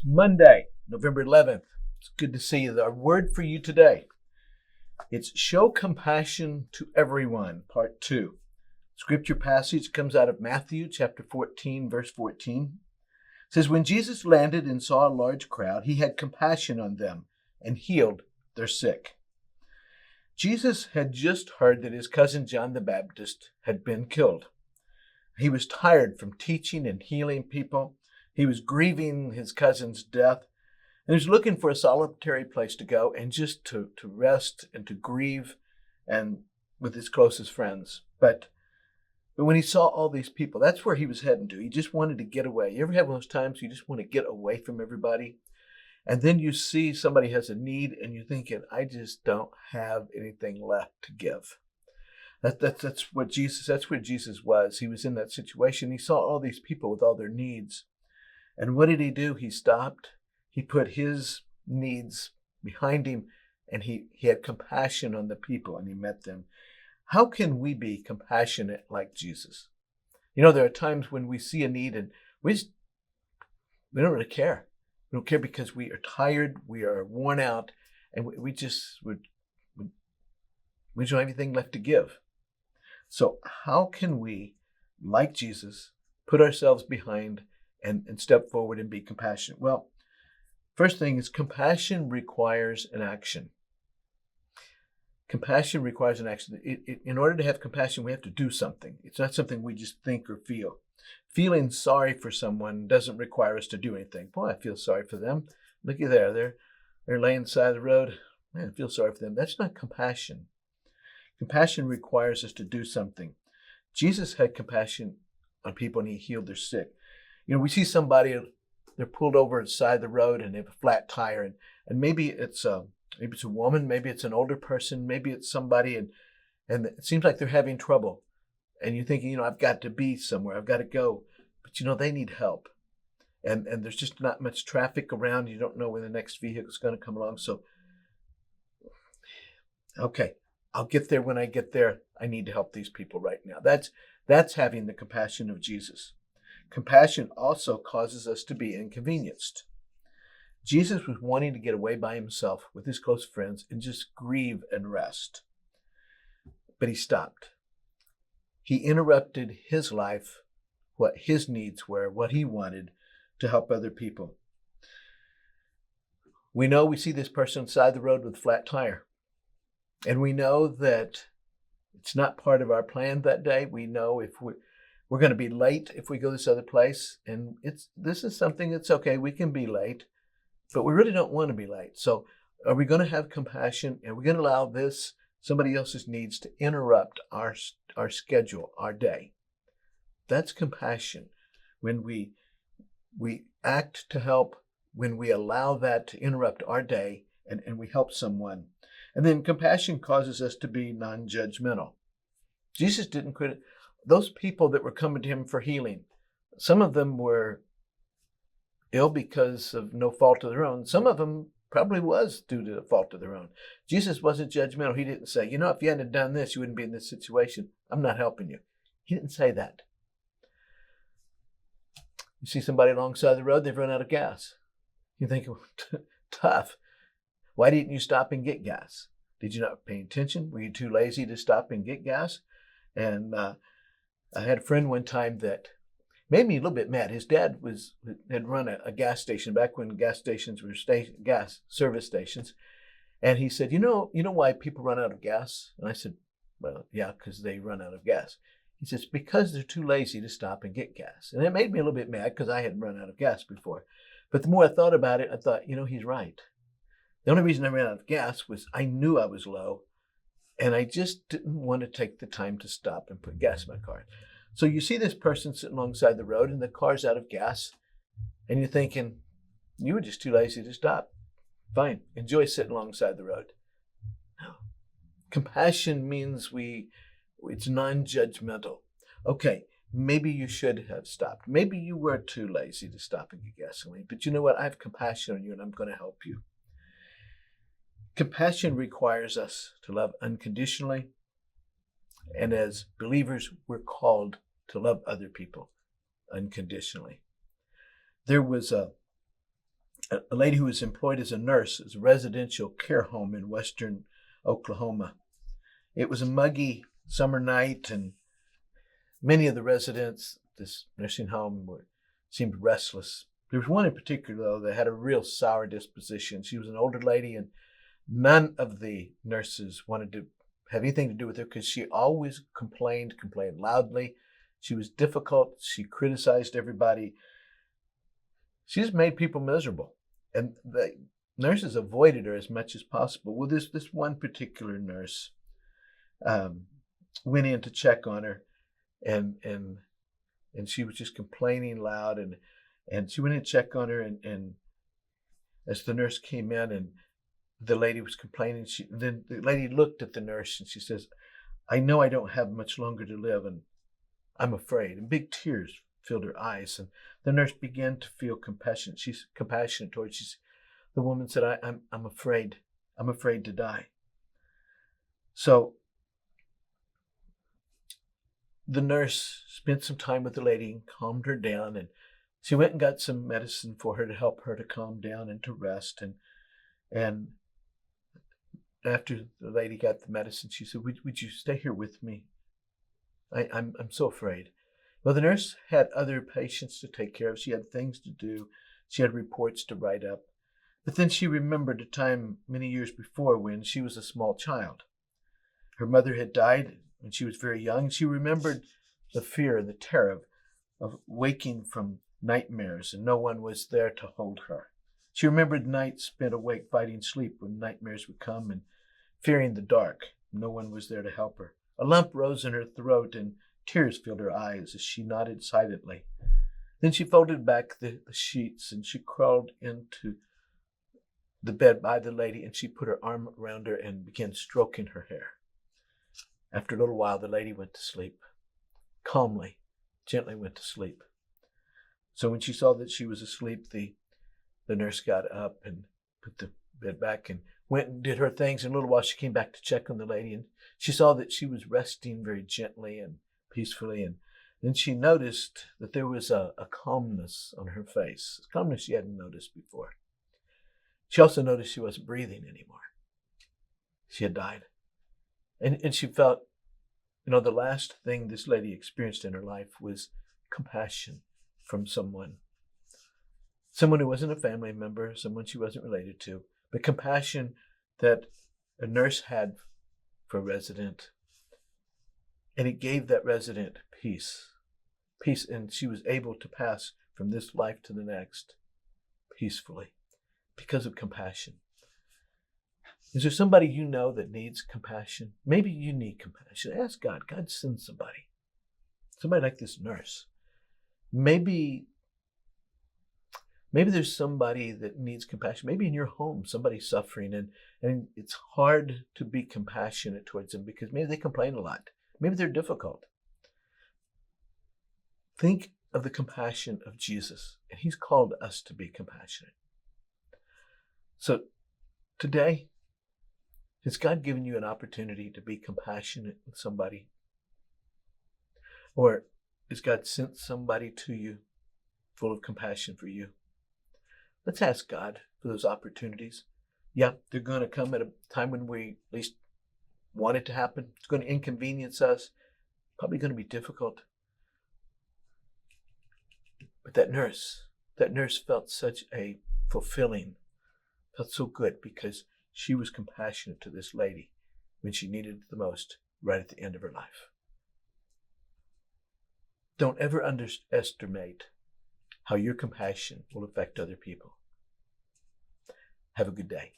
Monday, November 11th. It's good to see you. Our word for you today, it's show compassion to everyone, part 2. Scripture passage comes out of Matthew chapter 14, verse 14. It says, when Jesus landed and saw a large crowd, he had compassion on them and healed their sick. Jesus had just heard that his cousin John the Baptist had been killed. He was tired from teaching and healing people. He was grieving his cousin's death. And he was looking for a solitary place to go and just to rest and to grieve and with his closest friends. But when he saw all these people, that's where he was heading to. He just wanted to get away. You ever have those times you just want to get away from everybody? And then you see somebody has a need and you're thinking, I just don't have anything left to give. That's where Jesus was. He was in that situation. He saw all these people with all their needs. And what did he do? He stopped. He put his needs behind him and he had compassion on the people and he met them. How can we be compassionate like Jesus? You know, there are times when we see a need and we don't really care. We don't care because we are tired, we are worn out, and we don't have anything left to give. So how can we, like Jesus, put ourselves behind and step forward and be compassionate? Well, first thing is compassion requires an action. Compassion requires an action. In order to have compassion, we have to do something. It's not something we just think or feel. Feeling sorry for someone doesn't require us to do anything. Boy, I feel sorry for them. Looky there. They're laying on the side of the road. Man, I feel sorry for them. That's not compassion. Compassion requires us to do something. Jesus had compassion on people and he healed their sick. You know, we see somebody, they're pulled over at the side of the road and they have a flat tire, and maybe it's a woman, maybe it's an older person, maybe it's somebody, and it seems like they're having trouble. And you're thinking, I've got to be somewhere, I've got to go. But they need help. And there's just not much traffic around. You don't know when the next vehicle is going to come along. So, okay, I'll get there when I get there. I need to help these people right now. That's having the compassion of Jesus. Compassion also causes us to be inconvenienced. Jesus was wanting to get away by himself with his close friends and just grieve and rest. But he stopped. He interrupted his life, what his needs were, what he wanted to help other people. We see this person side the road with a flat tire. And we know that it's not part of our plan that day. We know if we're going to be late if we go this other place. And this is something that's okay. We can be late, but we really don't want to be late. So are we going to have compassion? Are we going to allow somebody else's needs to interrupt our schedule, our day? That's compassion. When we act to help, when we allow that to interrupt our day and we help someone. And then compassion causes us to be non-judgmental. Jesus didn't credit those people that were coming to him for healing. Some of them were ill because of no fault of their own. Some of them probably was due to the fault of their own. Jesus wasn't judgmental. He didn't say, if you hadn't done this, you wouldn't be in this situation. I'm not helping you. He didn't say that. You see somebody alongside the road, they've run out of gas. You think, tough. Why didn't you stop and get gas? Did you not pay attention? Were you too lazy to stop and get gas? And I had a friend one time that made me a little bit mad. His dad had run a gas station back when gas stations were gas service stations. And he said, you know why people run out of gas? And I said, well, yeah, because they run out of gas. He says, because they're too lazy to stop and get gas. And it made me a little bit mad because I hadn't run out of gas before. But the more I thought about it, I thought, he's right. The only reason I ran out of gas was I knew I was low and I just didn't want to take the time to stop and put gas in my car. So you see this person sitting alongside the road and the car's out of gas and you're thinking, you were just too lazy to stop. Fine, enjoy sitting alongside the road. No. Compassion means it's non-judgmental. Okay, maybe you should have stopped. Maybe you were too lazy to stop and get gasoline, but you know what? I have compassion on you and I'm going to help you. Compassion requires us to love unconditionally. And as believers, we're called to love other people unconditionally. There was a a lady who was employed as a nurse at a residential care home in western Oklahoma. It was a muggy summer night, and many of the residents at this nursing home seemed restless. There was one in particular, though, that had a real sour disposition. She was an older lady, and none of the nurses wanted to have anything to do with her because she always complained loudly. She was difficult. She criticized everybody. She just made people miserable. And the nurses avoided her as much as possible. Well, this one particular nurse went in to check on her, and she was just complaining loud, and she went in to check on her, and as the nurse came in and the lady was complaining, then the lady looked at the nurse and she says, "I know I don't have much longer to live, and I'm afraid." And big tears filled her eyes, and the nurse began to feel compassion. She's compassionate towards. The woman said, I'm afraid. I'm afraid to die." So the nurse spent some time with the lady and calmed her down, and she went and got some medicine for her to help her to calm down and to rest. And after the lady got the medicine, she said, would you stay here with me? I'm so afraid. Well, the nurse had other patients to take care of. She had things to do. She had reports to write up. But then she remembered a time many years before when she was a small child. Her mother had died when she was very young. She remembered the fear and the terror of waking from nightmares, and no one was there to hold her. She remembered nights spent awake fighting sleep when nightmares would come, and fearing the dark. No one was there to help her. A lump rose in her throat, and tears filled her eyes as she nodded silently. Then she folded back the sheets, and she crawled into the bed by the lady, and she put her arm around her and began stroking her hair. After a little while, the lady went to sleep. Calmly, gently went to sleep. So when she saw that she was asleep, the nurse got up and put the bed back and went and did her things. In a little while, she came back to check on the lady, and she saw that she was resting very gently and peacefully. And then she noticed that there was a calmness on her face, a calmness she hadn't noticed before. She also noticed she wasn't breathing anymore. She had died. And she felt, the last thing this lady experienced in her life was compassion from someone who wasn't a family member, someone she wasn't related to, but compassion that a nurse had for a resident. And it gave that resident peace, and she was able to pass from this life to the next peacefully because of compassion. Is there somebody you know that needs compassion? Maybe you need compassion. Ask God. God sends somebody like this nurse. Maybe there's somebody that needs compassion. Maybe in your home, somebody's suffering, and it's hard to be compassionate towards them because maybe they complain a lot. Maybe they're difficult. Think of the compassion of Jesus, and he's called us to be compassionate. So today, has God given you an opportunity to be compassionate with somebody? Or has God sent somebody to you full of compassion for you? Let's ask God for those opportunities. Yeah, they're going to come at a time when we at least want it to happen. It's going to inconvenience us. Probably going to be difficult. But that nurse felt so good because she was compassionate to this lady when she needed it the most, right at the end of her life. Don't ever underestimate how your compassion will affect other people. Have a good day.